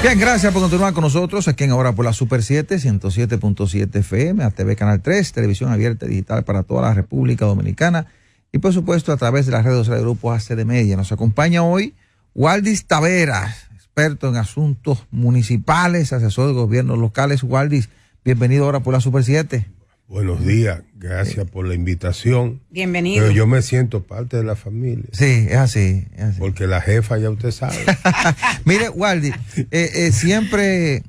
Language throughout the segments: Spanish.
Bien, gracias por continuar con nosotros aquí en Ahora por la Super 7, 107.7 FM, a TV Canal 3, televisión abierta digital para toda la República Dominicana y por supuesto a través de las redes sociales del Grupo ACD Media. Nos acompaña hoy Waldis Taveras, experto en asuntos municipales, asesor de gobiernos locales. Waldis, bienvenido ahora por la Super 7. Buenos días, gracias por la invitación. Bienvenido. Pero yo me siento parte de la familia. Sí, es así, es así. Porque la jefa ya usted sabe. Mire, Waldis, siempre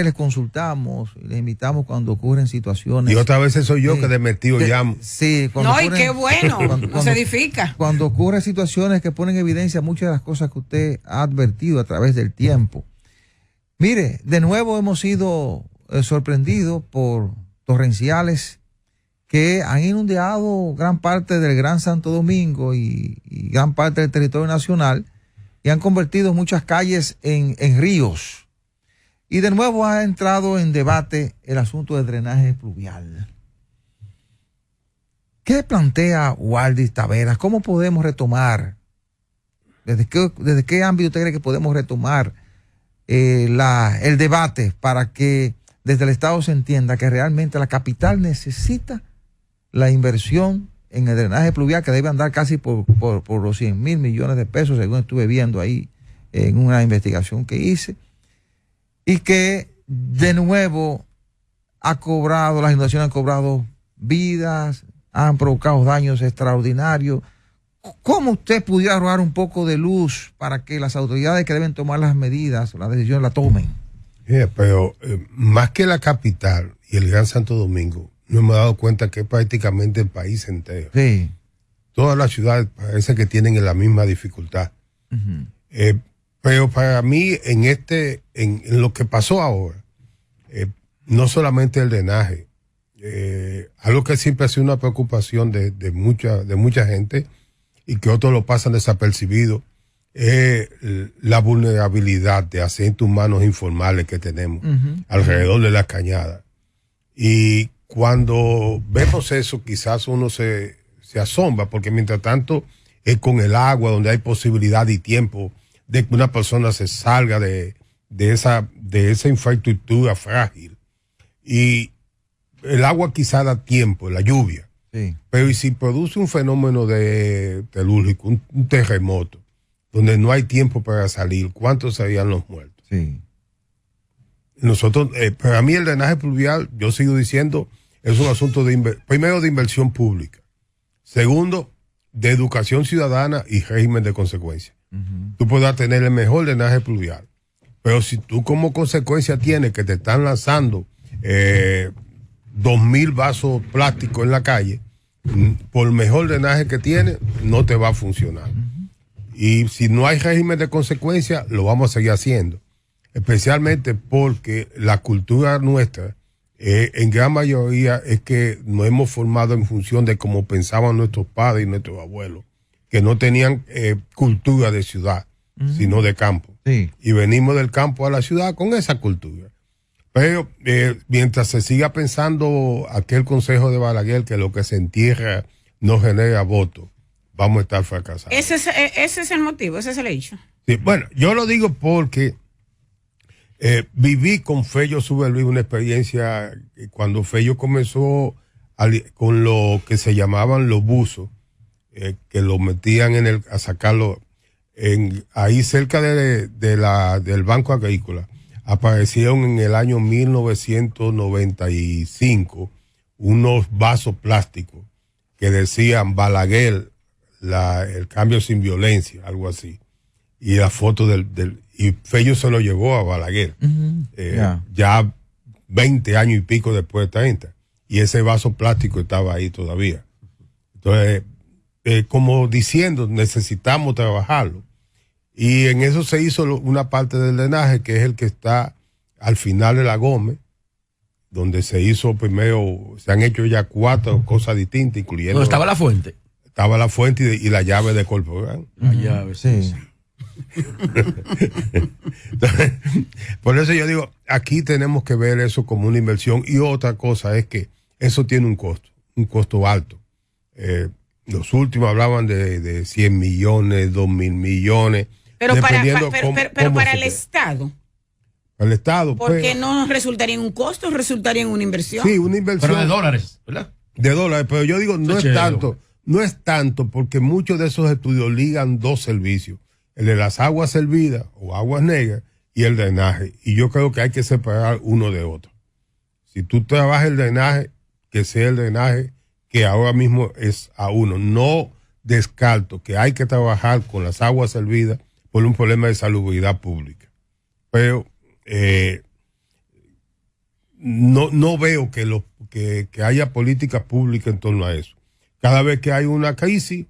les consultamos, les invitamos cuando ocurren situaciones. Y otras veces soy yo que de metido llamo. Sí, no, y qué bueno, no se edifica. Cuando ocurren situaciones que ponen en evidencia muchas de las cosas que usted ha advertido a través del tiempo. Mire, de nuevo hemos sido sorprendidos por torrenciales que han inundado gran parte del Gran Santo Domingo y gran parte del territorio nacional y han convertido muchas calles en ríos. Y de nuevo ha entrado en debate el asunto del drenaje pluvial. ¿Qué plantea Waldis Taveras? ¿Cómo podemos retomar? ¿Desde qué ámbito usted cree que podemos retomar el debate para que desde el Estado se entienda que realmente la capital necesita la inversión en el drenaje pluvial, que debe andar casi por los 100,000 millones de pesos, según estuve viendo ahí en una investigación que hice, y que de nuevo las inundaciones han cobrado vidas, han provocado daños extraordinarios? ¿Cómo usted pudiera arrojar un poco de luz para que las autoridades que deben tomar las medidas, las decisiones, la tomen? Pero más que la capital y el Gran Santo Domingo, no hemos dado cuenta que es prácticamente el país entero. Sí. Todas las ciudades parece que tienen la misma dificultad. Uh-huh. Pero para mí, en lo que pasó ahora, no solamente el drenaje, algo que siempre ha sido una preocupación de mucha gente y que otros lo pasan desapercibido, la vulnerabilidad de aceites humanos informales que tenemos alrededor de las cañadas. Y cuando vemos eso, quizás uno se asombra, porque mientras tanto es con el agua donde hay posibilidad y tiempo de que una persona se salga de esa infraestructura frágil. Y el agua quizás da tiempo, la lluvia. Sí. Pero y si produce un fenómeno telúrico, un terremoto, donde no hay tiempo para salir, ¿cuántos serían los muertos? Sí. Nosotros, para mí el drenaje pluvial, yo sigo diciendo, es un asunto primero de inversión pública, segundo, de educación ciudadana y régimen de consecuencia. Uh-huh. Tú podrás tener el mejor drenaje pluvial, pero si tú como consecuencia tienes que te están lanzando 2,000 vasos plásticos en la calle, por mejor drenaje que tienes, no te va a funcionar. Uh-huh. Y si no hay régimen de consecuencia, lo vamos a seguir haciendo. Especialmente porque la cultura nuestra, en gran mayoría, es que nos hemos formado en función de cómo pensaban nuestros padres y nuestros abuelos, que no tenían cultura de ciudad, sino de campo. Sí. Y venimos del campo a la ciudad con esa cultura. Pero mientras se siga pensando aquel consejo de Balaguer, que lo que se entierra no genera votos, vamos a estar fracasados. Ese es el motivo, ese es el hecho. Sí, bueno, yo lo digo porque viví con Fello Suberluis una experiencia cuando Fello comenzó con lo que se llamaban los buzos, que lo metían a sacarlo ahí cerca del Banco Agrícola. Aparecieron en el año 1995 unos vasos plásticos que decían Balaguer, el cambio sin violencia, algo así. Y la foto y Fello se lo llevó a Balaguer, ya 20 años y pico después de 30. Y ese vaso plástico estaba ahí todavía. Entonces, como diciendo, necesitamos trabajarlo. Y en eso se hizo una parte del drenaje, que es el que está al final de la Gómez, donde se hizo primero, se han hecho ya 4 cosas distintas, incluyendo... ¿Dónde estaba la fuente? Estaba la fuente y la llave de Corporán. La llave, sí. Entonces, por eso yo digo, aquí tenemos que ver eso como una inversión. Y otra cosa es que eso tiene un costo alto. Los últimos hablaban de 100 millones, 2,000 millones. Pero para el Estado, el Estado. Porque no resultaría en un costo, resultaría en una inversión. Sí, una inversión. Pero de dólares, ¿verdad? De dólares, pero yo digo, no es tanto porque muchos de esos estudios ligan dos servicios, el de las aguas servidas o aguas negras y el drenaje. Y yo creo que hay que separar uno de otro. Si tú trabajas el drenaje, que sea el drenaje que ahora mismo es a uno. No descarto que hay que trabajar con las aguas servidas por un problema de salubridad pública. Pero no veo que haya políticas públicas en torno a eso. Cada vez que hay una crisis,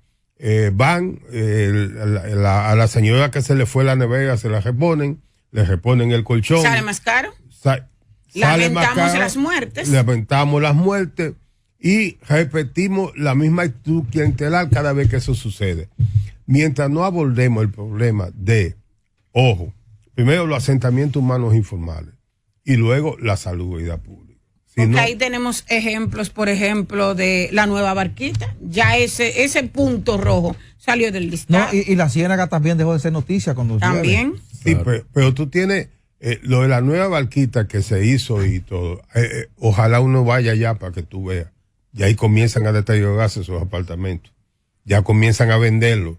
van a la señora que se le fue la nevera, se la reponen, le reponen el colchón. ¿Sale más caro? Lamentamos las muertes. Lamentamos las muertes y repetimos la misma actitud clientelar cada vez que eso sucede. Mientras no abordemos el problema de, ojo, primero los asentamientos humanos informales y luego la salubridad pública. Porque ahí tenemos ejemplos, por ejemplo, de la Nueva Barquita. Ya ese punto rojo salió del listado. No, y la Ciénaga también dejó de ser noticia cuando también. Sí, claro. pero tú tienes lo de la Nueva Barquita que se hizo y todo. Ojalá uno vaya allá para que tú veas. Y ahí comienzan a deteriorarse esos apartamentos. Ya comienzan a venderlos.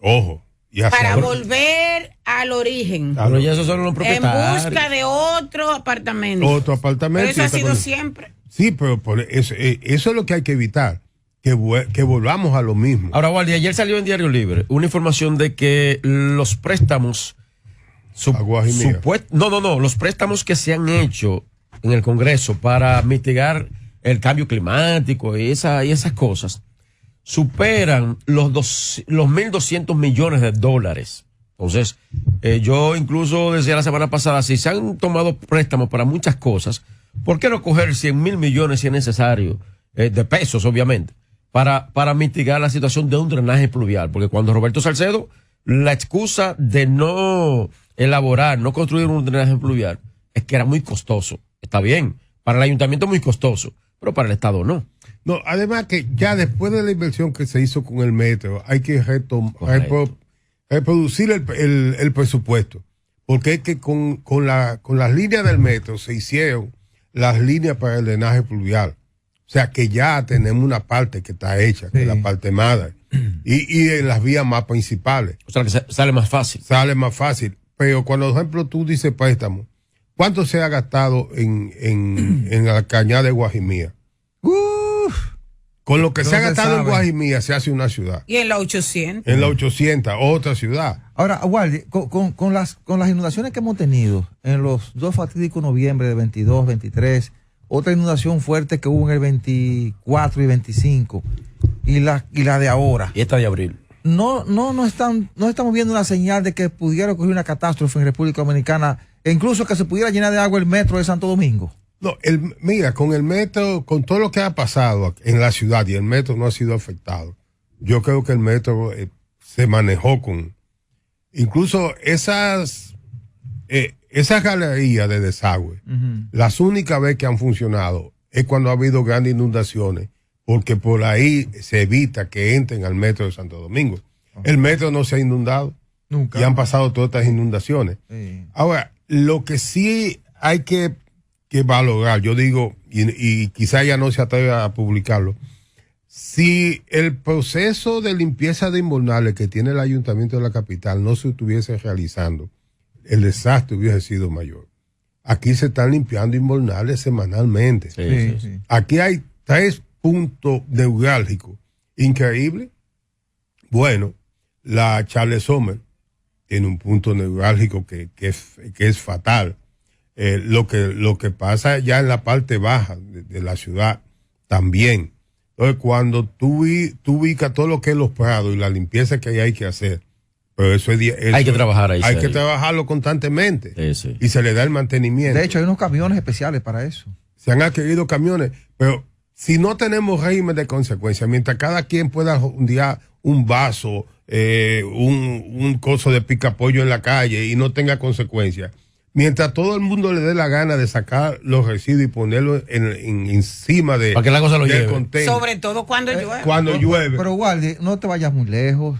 Ojo. Para volver al origen. Pero ya esos son los propietarios. En busca de otro apartamento. Otro apartamento. Pero eso ha sido siempre. Sí, pero eso es lo que hay que evitar. Que volvamos a lo mismo. Ahora, Waldi, ayer salió en Diario Libre una información de que los préstamos los préstamos que se han hecho en el Congreso para mitigar el cambio climático y esas cosas superan los 1.200 millones de dólares. Entonces, yo incluso decía la semana pasada, si se han tomado préstamos para muchas cosas, ¿por qué no coger 100.000 millones si es necesario, de pesos obviamente, para mitigar la situación de un drenaje pluvial? Porque cuando Roberto Salcedo, la excusa de no elaborar, no construir un drenaje pluvial, es que era muy costoso. Está bien, para el ayuntamiento muy costoso, pero para el Estado no. No, además que ya después de la inversión que se hizo con el metro, hay que reproducir el presupuesto. Porque es que con las líneas del metro se hicieron las líneas para el drenaje pluvial. O sea que ya tenemos una parte que está hecha, que es la parte madre. Y en las vías más principales. O sea que sale más fácil. Sale más fácil. Pero cuando, por ejemplo, tú dices préstamo, ¿cuánto se ha gastado en la cañada de Guajimía? Con lo que se ha gastado en Guajimía se hace una ciudad. Y en la 800. En la 800, otra ciudad. Ahora, Waldi, con las inundaciones que hemos tenido en los dos fatídicos noviembre de 22, 23, otra inundación fuerte que hubo en el 24 y 25, y la de ahora. Y esta de abril. No estamos viendo una señal de que pudiera ocurrir una catástrofe en República Dominicana, e incluso que se pudiera llenar de agua el metro de Santo Domingo. No, mira, con el metro, con todo lo que ha pasado en la ciudad y el metro no ha sido afectado, yo creo que el metro se manejó incluso esas galerías de desagüe, las únicas veces que han funcionado es cuando ha habido grandes inundaciones, porque por ahí se evita que entren al metro de Santo Domingo. El metro no se ha inundado. Nunca. Y han pasado todas estas inundaciones. Sí. Ahora, lo que sí hay que valorar, yo digo, y quizá ya no se atreve a publicarlo, si el proceso de limpieza de invernales que tiene el Ayuntamiento de la capital no se estuviese realizando, el desastre hubiese sido mayor. Aquí se están limpiando invernales semanalmente. Sí. Aquí hay 3 puntos neurálgicos increíbles. Bueno, la Charles Sommer tiene un punto neurálgico que es fatal. Lo que pasa ya en la parte baja de la ciudad también. Entonces, cuando tú ubicas todo lo que es los prados y la limpieza que hay que hacer, pero eso hay que trabajar ahí. Hay que trabajarlo constantemente. Sí. Y se le da el mantenimiento. De hecho, hay unos camiones especiales para eso. Se han adquirido camiones, pero si no tenemos régimen de consecuencias, mientras cada quien pueda hundir un vaso, un coso de picapollo en la calle y no tenga consecuencias, mientras todo el mundo le dé la gana de sacar los residuos y ponerlos encima de... Para que la cosa lo lleve. Container. Sobre todo cuando llueve. Cuando llueve. Pero Waldi, no te vayas muy lejos.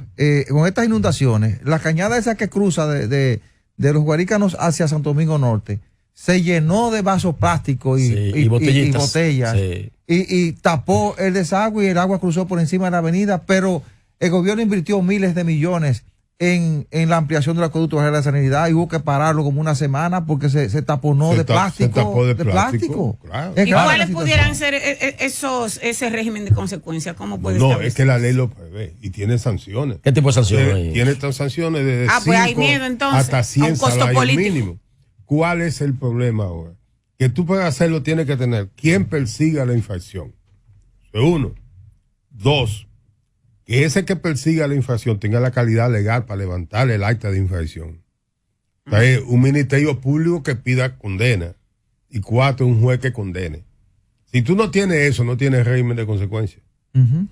Con estas inundaciones, la cañada esa que cruza de de los Guarícanos hacia Santo Domingo Norte se llenó de vasos plásticos y botellas Sí. y tapó el desagüe y el agua cruzó por encima de la avenida, pero el gobierno invirtió miles de millones en la ampliación del acueducto de la Sanidad y hubo que pararlo como una semana porque se taponó de plástico. Se tapó de plástico. Claro. ¿Y cuáles pudieran ser ese régimen de consecuencias? ¿Cómo puede No, es que la ley lo prevé y tiene sanciones. ¿Qué tipo de sanciones? Tiene sanciones de pues hay miedo entonces hasta 100 a un costo salarios político. mínimos. ¿Cuál es el problema ahora? Que tú para hacerlo tienes que tener quien persiga la infracción. Eso es uno. Dos, que ese que persiga la infracción tenga la calidad legal para levantar el acta de infracción. O sea, es un ministerio público que pida condena. Y cuatro, un juez que condene. Si tú no tienes eso, no tienes régimen de consecuencias.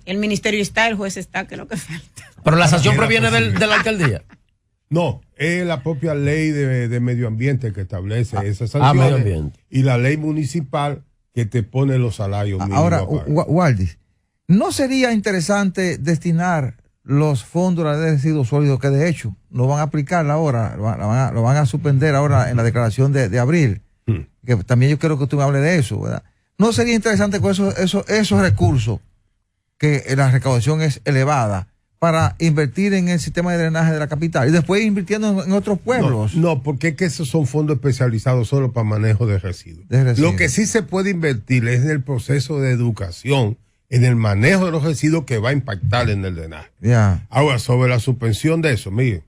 El ministerio está, el juez está, que es lo que falta. Pero la sanción proviene de la alcaldía. No, es la propia ley de medio ambiente que establece esas medio sanciones ambiente. y la ley municipal que te pone los salarios mínimos. Ahora, Waldis, ¿no sería interesante destinar los fondos de la ley de residuos sólidos que de hecho no van a aplicar ahora, lo van a suspender ahora en la declaración de abril? Que también yo quiero que tú me hables de eso, ¿verdad? ¿No sería interesante con esos recursos, que la recaudación es elevada, para invertir en el sistema de drenaje de la capital y después invirtiendo en otros pueblos? No, porque es que esos son fondos especializados solo para manejo de residuos. Lo que sí se puede invertir es en el proceso de educación, en el manejo de los residuos que va a impactar en el drenaje. Yeah. Ahora, sobre la suspensión de eso, mire,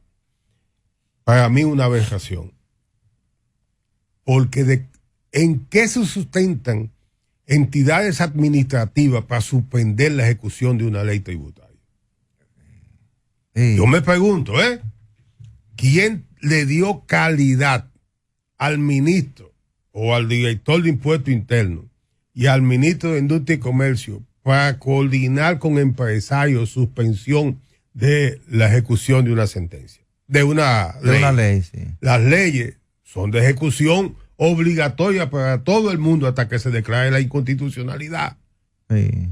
para mí una aberración. Porque ¿en qué se sustentan entidades administrativas para suspender la ejecución de una ley tributaria? Sí. Yo me pregunto, ¿quién le dio calidad al ministro o al director de Impuesto Interno y al ministro de Industria y Comercio para coordinar con empresarios suspensión de la ejecución de una sentencia? De una ley, sí. Las leyes son de ejecución obligatoria para todo el mundo hasta que se declare la inconstitucionalidad. Sí.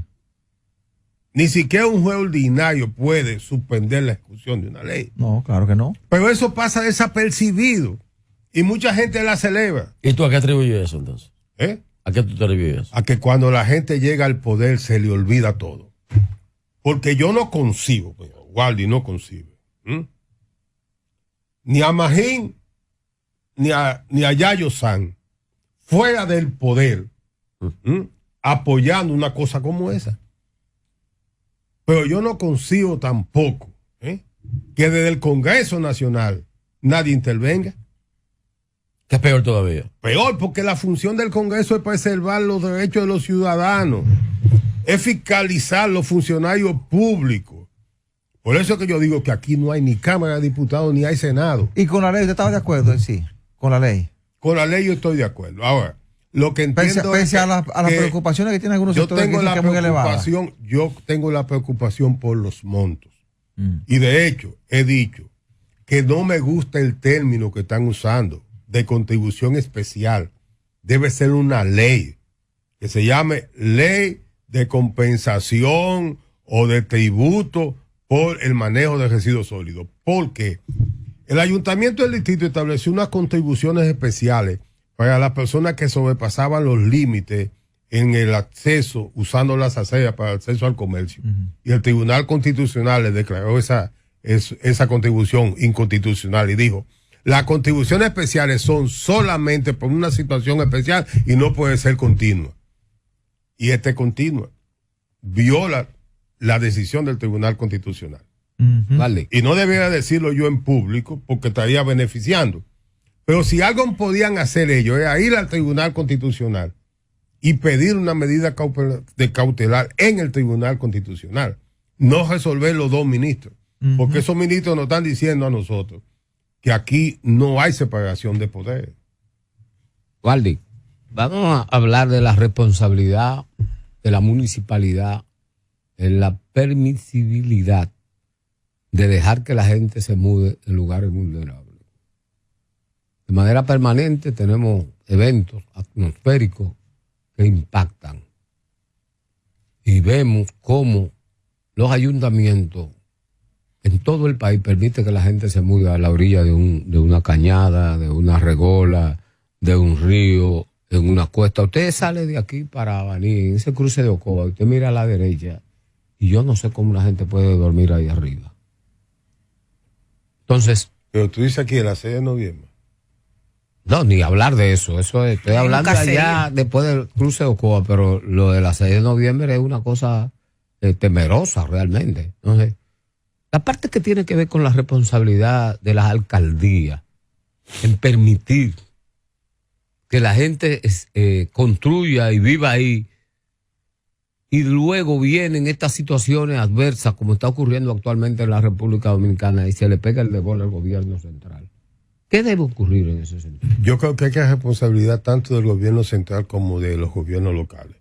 Ni siquiera un juez ordinario puede suspender la ejecución de una ley. No, claro que no. Pero eso pasa desapercibido y mucha gente la celebra. ¿Y tú a qué atribuyes eso entonces? ¿A qué tú te atribuyes eso? A que cuando la gente llega al poder se le olvida todo. Porque yo no concibo, Waldi no concibe, ni a Magín ni a Yayo San fuera del poder apoyando una cosa como esa. Pero yo no concibo tampoco que desde el Congreso Nacional nadie intervenga. Que es peor todavía. Peor, porque la función del Congreso es preservar los derechos de los ciudadanos, es fiscalizar los funcionarios públicos. Por eso es que yo digo que aquí no hay ni Cámara de Diputados ni hay Senado. ¿Y con la ley usted estaba de acuerdo en sí? Con la ley. Con la ley yo estoy de acuerdo. Ahora, lo que entiendo pese a las preocupaciones que tienen algunos sectores que dicen que es muy elevada. Yo tengo la preocupación por los montos. Y de hecho, he dicho que no me gusta el término que están usando de contribución especial. Debe ser una ley que se llame ley de compensación o de tributo por el manejo de residuos sólidos. Porque el ayuntamiento del distrito estableció unas contribuciones especiales para las personas que sobrepasaban los límites en el acceso, usando las aceras para el acceso al comercio. Y el Tribunal Constitucional le declaró esa contribución inconstitucional y dijo, las contribuciones especiales son solamente por una situación especial y no puede ser continua. Y continua viola la decisión del Tribunal Constitucional. Vale. Y no debería decirlo yo en público porque estaría beneficiando. Pero si algo podían hacer ellos es ir al Tribunal Constitucional y pedir una medida cautelar en el Tribunal Constitucional. No resolver los dos ministros. Porque esos ministros nos están diciendo a nosotros que aquí no hay separación de poderes. Waldi, vamos a hablar de la responsabilidad de la municipalidad en la permisibilidad de dejar que la gente se mude en lugares vulnerables. De manera permanente tenemos eventos atmosféricos que impactan y vemos cómo los ayuntamientos en todo el país permite que la gente se mude a la orilla de una cañada, de una regola, de un río, en una cuesta. Usted sale de aquí para Baní, en ese cruce de Ocoa, usted mira a la derecha y yo no sé cómo la gente puede dormir ahí arriba. Entonces... Pero tú dices aquí, el 6 de noviembre. No, ni hablar de eso. Estoy hablando allá después del cruce de Ocoa, pero lo de la 6 de noviembre es una cosa temerosa realmente. Entonces, la parte que tiene que ver con la responsabilidad de las alcaldías en permitir que la gente construya y viva ahí, y luego vienen estas situaciones adversas como está ocurriendo actualmente en la República Dominicana y se le pega el de bola al gobierno central. ¿Qué debe ocurrir en ese sentido? Yo creo que hay responsabilidad tanto del gobierno central como de los gobiernos locales.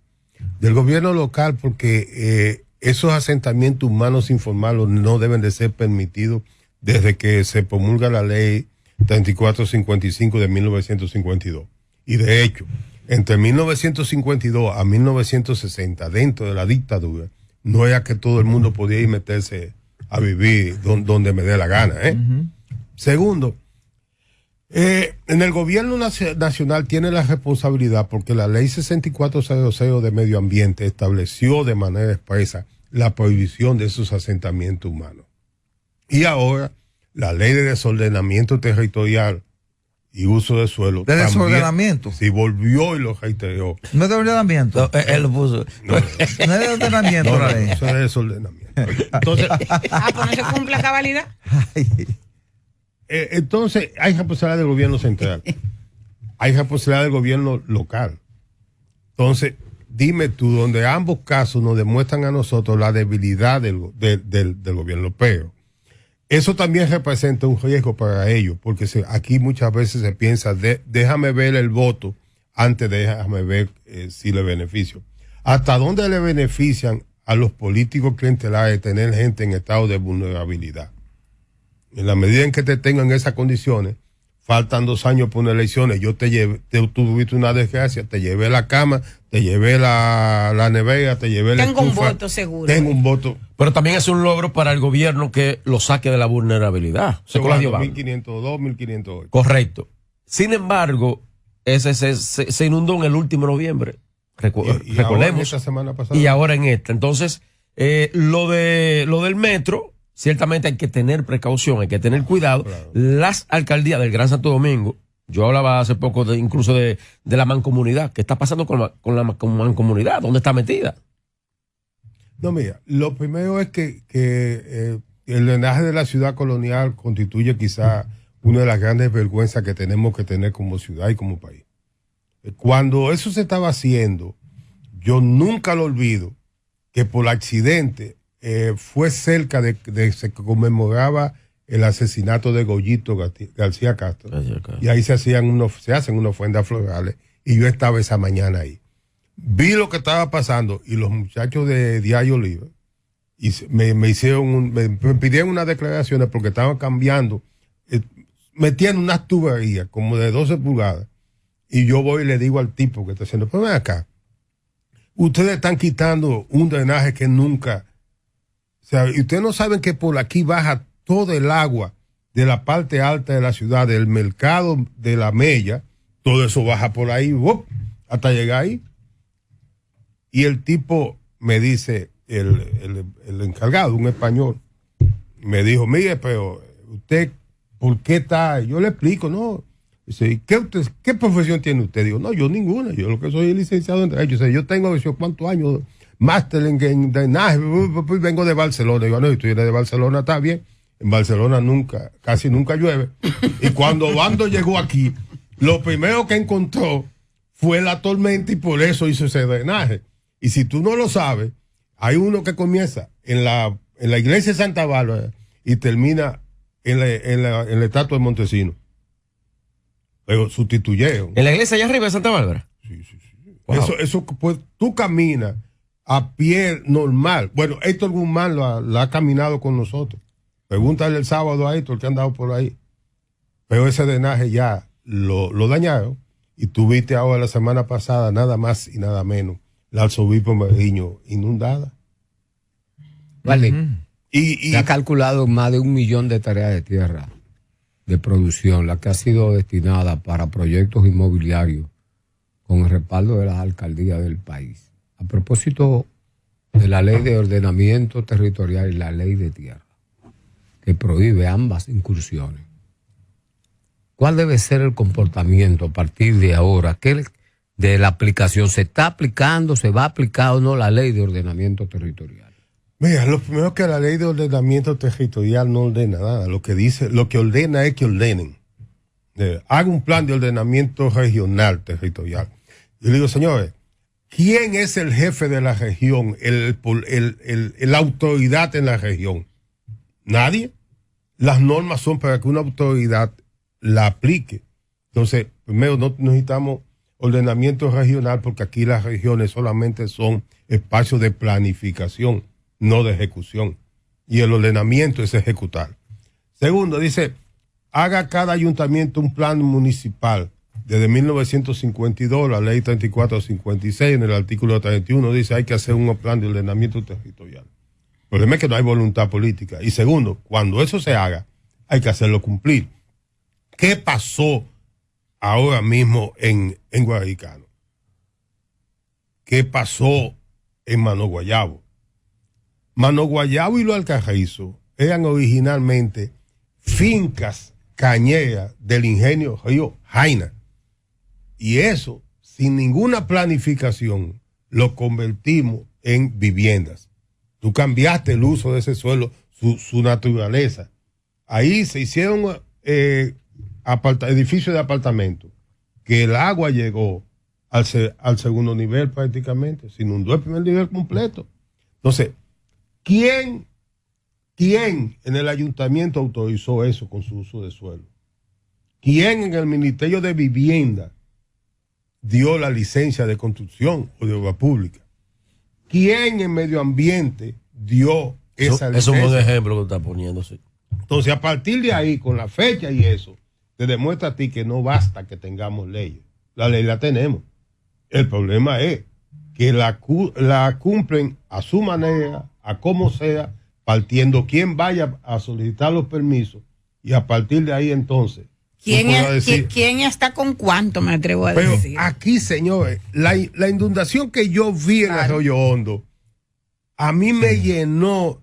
Del gobierno local, porque esos asentamientos humanos informales no deben de ser permitidos desde que se promulga la ley 3455 de 1952. Y de hecho, entre 1952 a 1960, dentro de la dictadura, no era que todo el mundo podía ir meterse a vivir donde me dé la gana. Uh-huh. Segundo, en el gobierno nacional tiene la responsabilidad porque la ley 6400 de medio ambiente estableció de manera expresa la prohibición de esos asentamientos humanos. Y ahora la ley de desordenamiento territorial y uso de suelo. ¿De desordenamiento? Sí, volvió y lo reiteró. ¿No es de ordenamiento? No, él lo puso. No es de ordenamiento la ley. Eso es de desordenamiento. Entonces, pues no se cumple la cabalidad. Entonces, hay responsabilidad del gobierno central. Hay responsabilidad del gobierno local. Entonces, dime tú, donde ambos casos nos demuestran a nosotros la debilidad del gobierno, pero eso también representa un riesgo para ellos, porque aquí muchas veces se piensa, déjame ver el voto antes déjame ver si le beneficio. ¿Hasta dónde le benefician a los políticos clientelares tener gente en estado de vulnerabilidad? En la medida en que te tengan esas condiciones, faltan 2 años por unas elecciones, yo tú tuviste una desgracia, te llevé la cama, te llevé la nevera, te llevé la estufa. Tengo un voto seguro. Tengo un voto. Pero también es un logro para el gobierno que lo saque de la vulnerabilidad. Se con 1502, 1508. Correcto. Sin embargo, ese se inundó en el último noviembre. Recordemos. Ahora en esta semana pasada. Y ahora en esta. Entonces, lo del metro, ciertamente hay que tener precaución, hay que tener cuidado. Claro. Las alcaldías del Gran Santo Domingo, yo hablaba hace poco incluso de la mancomunidad. ¿Qué está pasando con la mancomunidad? ¿Dónde está metida? No, mira, lo primero es que el drenaje de la ciudad colonial constituye quizá una de las grandes vergüenzas que tenemos que tener como ciudad y como país. Cuando eso se estaba haciendo, yo nunca lo olvido, que por accidente fue cerca de se conmemoraba el asesinato de Goyito García Castro. Y ahí se hacen unas ofrendas florales, y yo estaba esa mañana ahí. Vi lo que estaba pasando y los muchachos de Diario Libre y me pidieron unas declaraciones porque estaban cambiando, metían unas tuberías como de 12 pulgadas y yo voy y le digo al tipo que está haciendo, pues ven acá, ustedes están quitando un drenaje que nunca, o sea, y ustedes no saben que por aquí baja todo el agua de la parte alta de la ciudad, del mercado de la Mella, todo eso baja por ahí, hasta llegar ahí. Y el tipo me dice, el encargado, un español, me dijo, mire, pero usted, ¿por qué está? Yo le explico, ¿no? Dice, ¿qué profesión tiene usted? Digo, no, yo ninguna, yo lo que soy licenciado en Derecho. Dice, yo tengo, ¿cuántos años? Máster en drenaje, vengo de Barcelona. Digo, no, si tú eres de Barcelona, está bien. En Barcelona casi nunca llueve. Y cuando Bando llegó aquí, lo primero que encontró fue la tormenta y por eso hizo ese drenaje. Y si tú no lo sabes, hay uno que comienza en la iglesia de Santa Bárbara y termina en la estatua de Montesino. Pero sustituyeron. ¿En la iglesia allá arriba de Santa Bárbara? Sí. Wow. Eso pues, tú caminas a pie normal. Bueno, Héctor Guzmán lo ha caminado con nosotros. Pregúntale el sábado a Héctor que ha andado por ahí. Pero ese drenaje ya lo dañaron. Y tú viste ahora la semana pasada nada más y nada menos la Arzobispo Meriño inundada. Vale. Se ha calculado más de 1 millón de tareas de tierra de producción, la que ha sido destinada para proyectos inmobiliarios con el respaldo de las alcaldías del país. A propósito de la ley de ordenamiento territorial y la ley de tierra, que prohíbe ambas incursiones, ¿cuál debe ser el comportamiento a partir de ahora? ¿Qué de la aplicación? ¿Se está aplicando, se va a aplicar o no la ley de ordenamiento territorial? Mira, lo primero que la ley de ordenamiento territorial no ordena nada. Lo que ordena es que ordenen. Haga un plan de ordenamiento regional territorial. Yo le digo, señores, ¿quién es el jefe de la región, la autoridad en la región? Nadie. Las normas son para que una autoridad la aplique. Entonces, primero no necesitamos ordenamiento regional porque aquí las regiones solamente son espacios de planificación, no de ejecución. Y el ordenamiento es ejecutar. Segundo, dice, haga cada ayuntamiento un plan municipal. Desde 1952, la ley 3456, en el artículo 31, dice hay que hacer un plan de ordenamiento territorial. El problema es que no hay voluntad política. Y segundo, cuando eso se haga, hay que hacerlo cumplir. ¿Qué pasó ahora mismo en Guaricano? ¿Qué pasó en Mano Guayabo? Mano Guayabo y Los Alcarrizos eran originalmente fincas cañeras del ingenio Río Jaina. Y eso, sin ninguna planificación, lo convertimos en viviendas. Tú cambiaste el uso de ese suelo, su naturaleza. Ahí se hicieron edificios de apartamentos, que el agua llegó al segundo nivel prácticamente, se inundó el primer nivel completo. Entonces, ¿quién en el ayuntamiento autorizó eso con su uso de suelo? ¿Quién en el Ministerio de Vivienda dio la licencia de construcción o de obra pública? ¿Quién en Medio Ambiente dio esa licencia? Es un buen ejemplo que está poniendo, sí. Entonces, a partir de ahí, con la fecha y eso, te demuestra a ti que no basta que tengamos leyes. La ley la tenemos. El problema es que la cumplen a su manera, a como sea, partiendo quien vaya a solicitar los permisos, y a partir de ahí entonces ¿Quién está con cuánto, me atrevo a decir? Pero aquí, señores, la inundación que yo vi en Arroyo Hondo, a mí me llenó,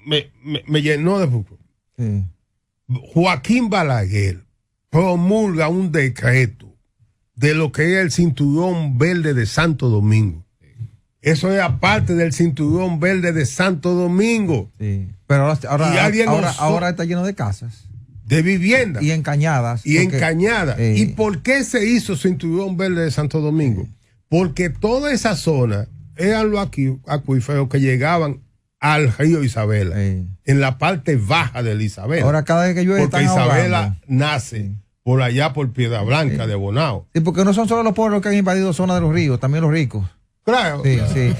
me llenó de... Sí. Joaquín Balaguer promulga un decreto de lo que es el cinturón verde de Santo Domingo. Eso es aparte del cinturón verde de Santo Domingo. Sí. Pero ahora está lleno de casas. De vivienda. Y encañadas. ¿Y por qué se hizo cinturón verde de Santo Domingo? Porque toda esa zona eran los acuíferos que llegaban al río Isabela, en la parte baja del Isabela. Ahora cada vez que llueve porque están Isabela ahogando. nace por allá por Piedra Blanca de Bonao. Sí, porque no son solo los pobres los que han invadido zonas de los ríos, también los ricos. Claro. Sí, sí.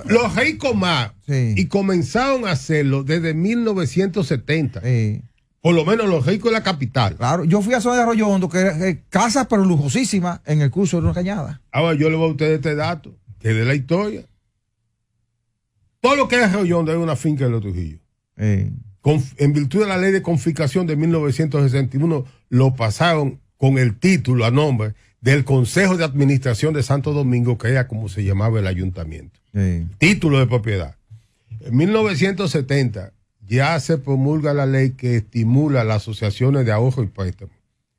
Los ricos más. Sí. Y comenzaron a hacerlo desde 1970. Por lo menos los ricos de la capital. Claro, yo fui a zona de Arroyo Hondo, que era casas pero lujosísimas en el curso de una cañada. Ahora yo le voy a ustedes este dato, que es de la historia. Todo lo que es Arroyo Hondo es una finca de los Trujillo. En virtud de la ley de confiscación de 1961, lo pasaron con el título a nombre del Consejo de Administración de Santo Domingo, que era como se llamaba el ayuntamiento. Título de propiedad. En 1970 ya se promulga la ley que estimula las asociaciones de ahorro y préstamo,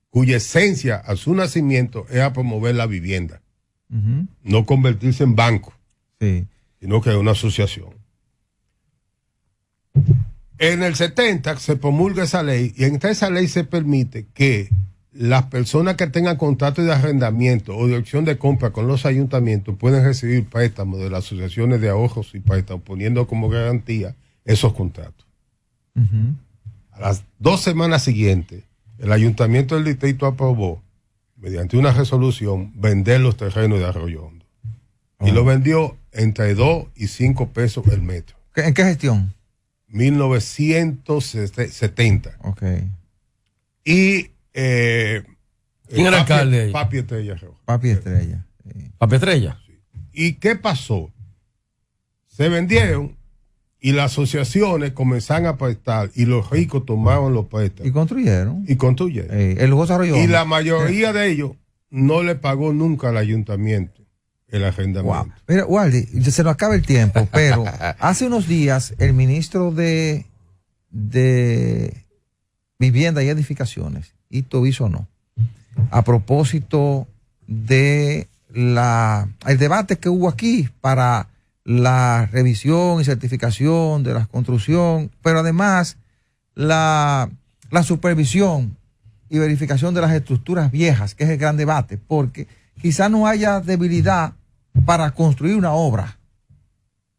cuya esencia a su nacimiento era promover la vivienda, no convertirse en banco, sino que es una asociación. En el 70 se promulga esa ley y en esa ley se permite que las personas que tengan contratos de arrendamiento o de opción de compra con los ayuntamientos pueden recibir préstamos de las asociaciones de ahorros y préstamos, poniendo como garantía esos contratos. A las 2 semanas siguientes, el ayuntamiento del distrito aprobó, mediante una resolución, vender los terrenos de Arroyo Hondo. Y lo vendió entre 2 y 5 pesos el metro. ¿En qué gestión? 1970. Y ¿quién era alcalde ahí? Papi Estrella. Papi Estrella. Papi Estrella. Sí. ¿Y qué pasó? Se vendieron y las asociaciones comenzaron a prestar y los ricos tomaban los préstamos. Y construyeron. El lujoso Arroyo Y la mayoría de ellos no le pagó nunca al ayuntamiento el arrendamiento. Wow. Mira, Waldi, se nos acaba el tiempo, pero hace unos días el ministro de Vivienda y Edificaciones, Ito Bisonó, a propósito de el debate que hubo aquí para la revisión y certificación de la construcción, pero además la supervisión y verificación de las estructuras viejas, que es el gran debate, porque quizá no haya debilidad para construir una obra,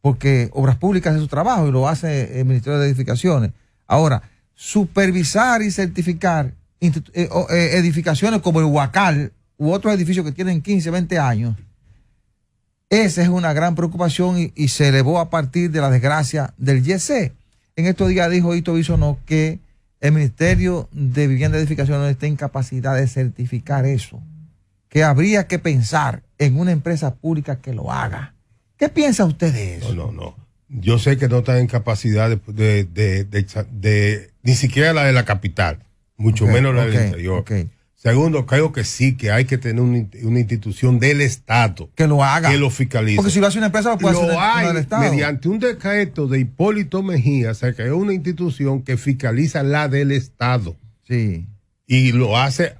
porque Obras Públicas es su trabajo y lo hace el Ministerio de Edificaciones. Ahora, supervisar y certificar edificaciones como el Huacal u otros edificios que tienen 15, 20 años, esa es una gran preocupación y se elevó a partir de la desgracia del YC. En estos días dijo Ito Bisonó que el Ministerio de Vivienda y Edificación no está en capacidad de certificar eso, que habría que pensar en una empresa pública que lo haga. ¿Qué piensa usted de eso? No. Yo sé que no están en capacidad de ni siquiera la de la capital, mucho menos la del interior. Segundo, creo que sí, que hay que tener una institución del Estado que lo haga, que lo fiscalice. Porque si lo hace una empresa, lo puede hacer una del Estado. Mediante un decreto de Hipólito Mejía, se creó una institución que fiscaliza la del Estado. Sí. Y lo hace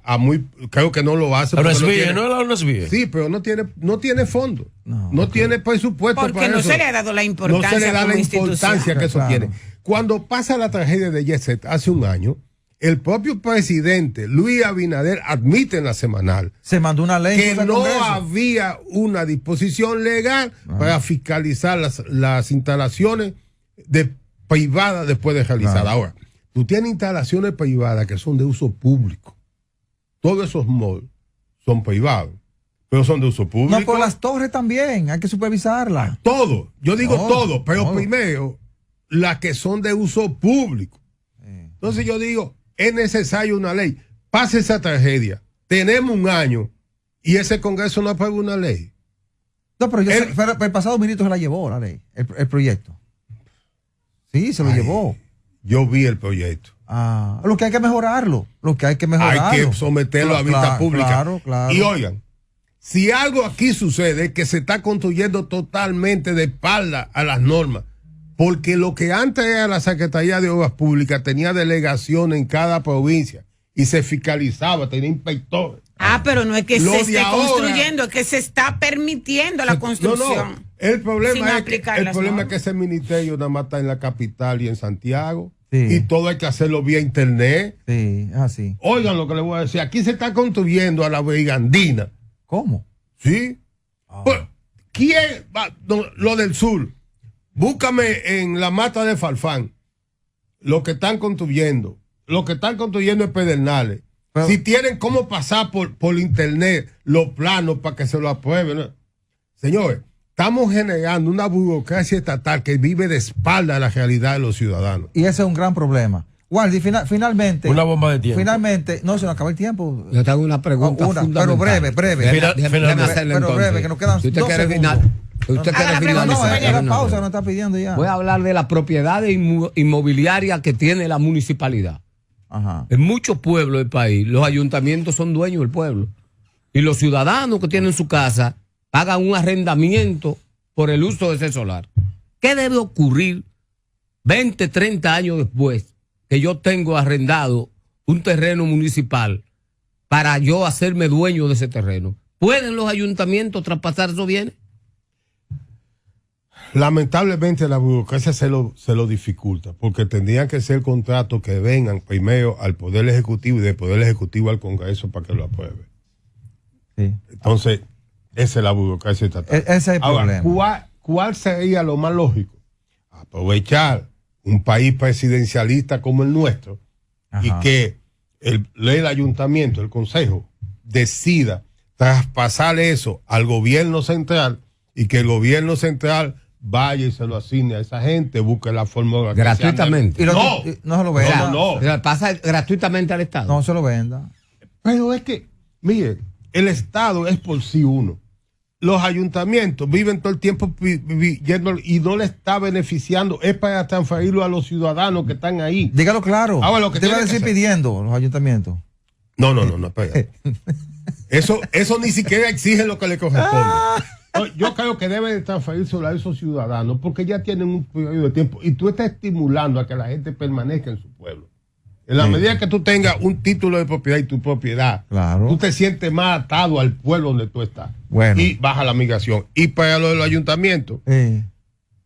creo que no lo hace. Pero es bien, no es bien. Sí, pero no tiene fondo. No tiene presupuesto porque para eso. Porque no se le ha dado la importancia. No se le da la importancia que eso tiene. Cuando pasa la tragedia de Yeset hace un año, el propio presidente Luis Abinader admite en la semanal se mandó una ley que no había una disposición legal para fiscalizar las instalaciones privadas después de realizadas. Ahora, tú tienes instalaciones privadas que son de uso público. Todos esos malls son privados, pero son de uso público. No, por las torres también, hay que supervisarlas. Todo, yo digo todo, pero primero, las que son de uso público. Entonces yo digo, es necesaria una ley. Pasa esa tragedia, tenemos un año y ese Congreso no aprueba una ley. No, pero el pasado ministro se la llevó la ley, el proyecto. Sí, se lo llevó. Yo vi el proyecto. Lo que hay que mejorarlo. Hay que someterlo a vista pública. Claro. Y oigan, si algo aquí sucede es que se está construyendo totalmente de espalda a las normas. Porque lo que antes era la Secretaría de Obras Públicas tenía delegación en cada provincia y se fiscalizaba, tenía inspectores. Pero no es que se esté construyendo, es que se está permitiendo la construcción. No. El problema es que ese ministerio nada más está en la capital y en Santiago. Sí. Y todo hay que hacerlo vía internet. Sí, así. Oigan lo que les voy a decir. Aquí se está construyendo a la brigandina. ¿Cómo? Sí. Pues, ¿quién va? Lo del sur. Búscame en la mata de Farfán lo que están construyendo. Lo que están construyendo es Pedernales. Pero, si tienen cómo pasar por internet los planos para que se lo aprueben, ¿no? Señores, estamos generando una burocracia estatal que vive de espalda a la realidad de los ciudadanos. Y ese es un gran problema. Waldi, finalmente. Una bomba de tiempo. Finalmente, no, se nos acaba el tiempo. Yo te hago una pregunta fundamental. Pero breve. Pero breve, que nos quedan si usted 2 quiere segundos. Usted quiere finalizar. No, la pausa nos está pidiendo ya. Voy a hablar de la propiedad inmobiliaria que tiene la municipalidad. Ajá. En muchos pueblos del país, los ayuntamientos son dueños del pueblo. Y los ciudadanos que tienen su casa pagan un arrendamiento por el uso de ese solar. ¿Qué debe ocurrir 20, 30 años después que yo tengo arrendado un terreno municipal para yo hacerme dueño de ese terreno? ¿Pueden los ayuntamientos traspasar esos bienes? Lamentablemente la burocracia se lo dificulta, porque tendrían que ser contratos que vengan primero al Poder Ejecutivo y del Poder Ejecutivo al Congreso para que lo apruebe. Sí. Entonces, esa es la burocracia estatal. Ese es el problema. ¿Cuál sería lo más lógico? Aprovechar un país presidencialista como el nuestro. Ajá. Y que el ayuntamiento, el consejo, decida traspasar eso al gobierno central y que el gobierno central vaya y se lo asigne a esa gente, busque la forma gratuitamente. No se lo venda. No. Pasa gratuitamente al Estado. No se lo venda. Pero es que, mire, el Estado es por sí uno. los ayuntamientos viven todo el tiempo yendo y no le está beneficiando, es para transferirlo a los ciudadanos que están ahí. Dígalo claro. Ahora, lo que te va a tiene que decir hacer- pidiendo los ayuntamientos. No, espera. Eso ni siquiera exige lo que le corresponde. No, yo creo que debe de transferirse a esos ciudadanos porque ya tienen un periodo de tiempo y tú estás estimulando a que la gente permanezca en su pueblo. En la medida que tú tengas un título de propiedad y tu propiedad, Claro. tú te sientes más atado al pueblo donde tú estás. Bueno. Y baja la migración. Y para lo de los ayuntamientos, en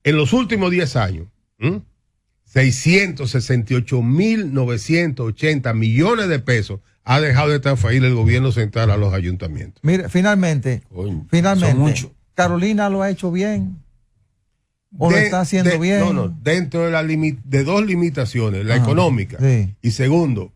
los últimos 10 años, 668.980 millones de pesos ha dejado de transferir el gobierno central a los ayuntamientos. Mire, finalmente, Coño, son mucho. Carolina lo ha hecho bien. ¿O lo está haciendo bien? No, dentro de dos limitaciones, la económica sí. y segundo,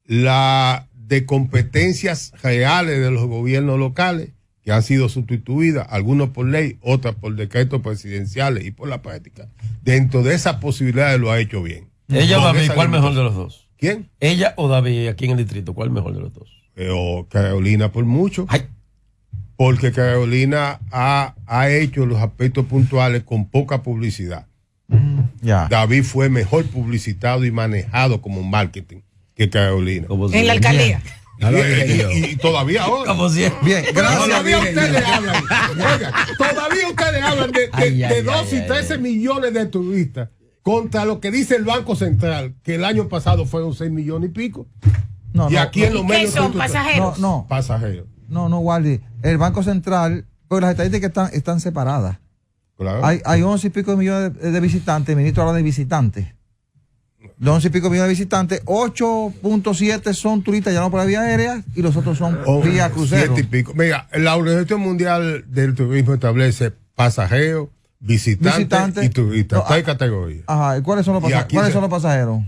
la de competencias reales de los gobiernos locales que han sido sustituidas, algunos por ley, otras por decretos presidenciales y por la práctica. Dentro de esas posibilidades lo ha hecho bien. Ella o Con David, esa ¿cuál mejor de limitación. los dos? ¿Quién? Ella o David aquí en el distrito, ¿cuál mejor de los dos? O Carolina por mucho. Ay, Porque Carolina ha hecho los aspectos puntuales con poca publicidad. Ya. David fue mejor publicitado y manejado como marketing que Carolina. como En la siempre. alcaldía. Y todavía ahora. Como siempre. Bien, gracias. Todavía ustedes hablan. Oiga, todavía ustedes hablan de 12 y 13 millones de turistas contra lo que dice el Banco Central, que el año pasado fueron 6 millones y pico. No, Y no, aquí no, en los ¿Qué medios son turísticos- pasajeros? no, pasajeros. no, Waldi. El Banco Central, pues las estadísticas están separadas. Claro. Hay 11 y pico de millones de visitantes, el ministro habla de visitantes. De 11 y pico millones de visitantes, 8.7 son turistas ya no por la vía aérea y los otros son vía crucero. 7 y pico. Mira, la Organización Mundial del Turismo establece pasajeros, visitantes y turistas. No, Tres categorías. Ajá, ¿y cuáles son los Y aquí ¿cuáles se- son los pasajeros?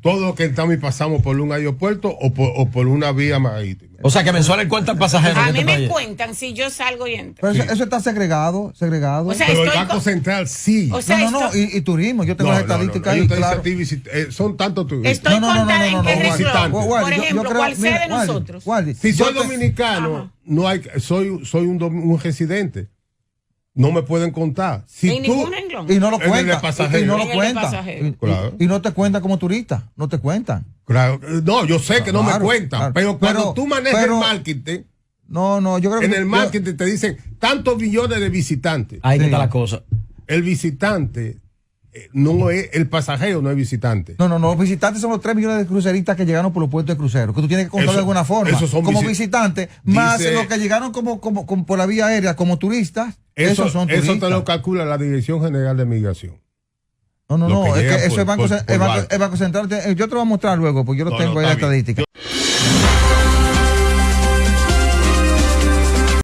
Todos los que estamos y pasamos por un aeropuerto o por una vía marítima. O sea que mensual cuentan pasajeros. A en mí este me país. cuentan si yo salgo y entro. Pero Sí. eso está segregado. O sea, Pero el estoy Banco con- Central sí. O sea, no, esto- y turismo, yo tengo las estadísticas Ellos ahí, te dicen claro. a ti, son tantos turistas. Estoy No, no, no, contada no, en qué no, región. visitantes. Waldi, Por ejemplo, ¿cuál sea de Waldi, nosotros? Waldi, Si yo soy te- dominicano, Ajá. no hay, soy un residente. No me pueden contar. Si En tú, ningún renglón. Y no lo En el de cuenta. pasajero. Y no En lo el de cuenta. pasajero. Y- Claro. Y no te cuenta como turista. No te cuentan. claro, no, yo sé que no me Claro, cuentan, claro. pero cuando Pero- tú manejas pero- el marketing, No, yo creo que. en el yo- marketing te dicen tantos millones de visitantes. Ahí que Sí. está la cosa. El visitante no es, el pasajero no es visitante. No, los visitantes son los 3 millones de cruceristas que llegaron por los puertos de crucero, que tú tienes que contar Eso- de alguna forma. esos son como visi- visitantes, más Dice- los que llegaron como por la vía aérea como turistas, esos son turistas. Eso te lo calcula la Dirección General de Migración. No, lo que es llega que eso por- es Banco, por el barco. Banco Central. Yo te lo voy a mostrar luego, porque yo lo No, tengo no, ahí la está bien. estadística.